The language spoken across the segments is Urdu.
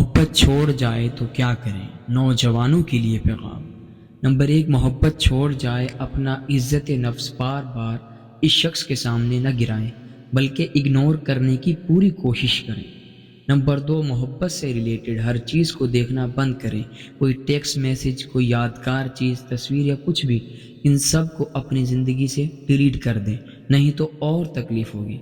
محبت چھوڑ جائے تو کیا کریں؟ نوجوانوں کے لیے پیغام۔ نمبر 1، محبت چھوڑ جائے اپنا عزت نفس بار بار اس شخص کے سامنے نہ گرائیں بلکہ اگنور کرنے کی پوری کوشش کریں۔ نمبر 2، محبت سے ریلیٹڈ ہر چیز کو دیکھنا بند کریں۔ کوئی ٹیکسٹ میسج، کوئی یادگار چیز، تصویر یا کچھ بھی، ان سب کو اپنی زندگی سے ڈیلیٹ کر دیں، نہیں تو اور تکلیف ہوگی۔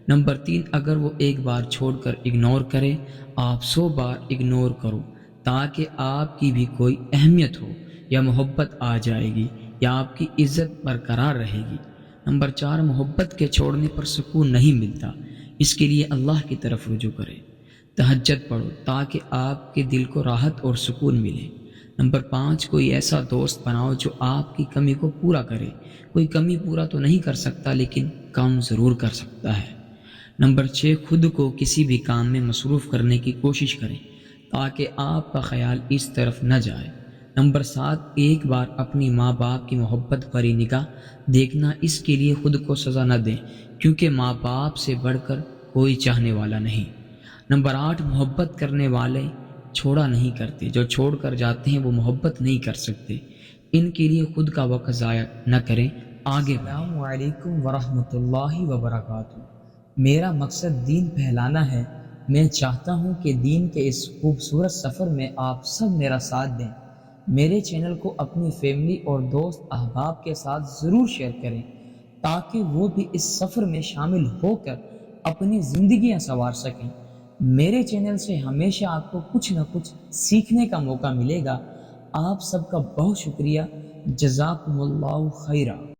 نمبر 3، اگر وہ ایک بار چھوڑ کر اگنور کرے، آپ 100 بار اگنور کرو تاکہ آپ کی بھی کوئی اہمیت ہو، یا محبت آ جائے گی یا آپ کی عزت برقرار رہے گی۔ نمبر 4، محبت کے چھوڑنے پر سکون نہیں ملتا، اس کے لیے اللہ کی طرف رجوع کریں۔ تہجد پڑھو تاکہ آپ کے دل کو راحت اور سکون ملے۔ نمبر 5، کوئی ایسا دوست بناؤ جو آپ کی کمی کو پورا کرے۔ کوئی کمی پورا تو نہیں کر سکتا لیکن کم ضرور کر سکتا ہے۔ نمبر 6، خود کو کسی بھی کام میں مصروف کرنے کی کوشش کریں تاکہ آپ کا خیال اس طرف نہ جائے۔ نمبر 7، ایک بار اپنی ماں باپ کی محبت بھری نگاہ دیکھنا، اس کے لیے خود کو سزا نہ دیں کیونکہ ماں باپ سے بڑھ کر کوئی چاہنے والا نہیں۔ نمبر 8، محبت کرنے والے چھوڑا نہیں کرتے، جو چھوڑ کر جاتے ہیں وہ محبت نہیں کر سکتے، ان کے لیے خود کا وقت ضائع نہ کریں، آگے بڑھیں۔ السلام علیکم ورحمۃ اللہ وبرکاتہ۔ میرا مقصد دین پھیلانا ہے۔ میں چاہتا ہوں کہ دین کے اس خوبصورت سفر میں آپ سب میرا ساتھ دیں۔ میرے چینل کو اپنی فیملی اور دوست احباب کے ساتھ ضرور شیئر کریں تاکہ وہ بھی اس سفر میں شامل ہو کر اپنی زندگیاں سنوار سکیں۔ میرے چینل سے ہمیشہ آپ کو کچھ نہ کچھ سیکھنے کا موقع ملے گا۔ آپ سب کا بہت شکریہ۔ جزاکم اللہ خیرہ۔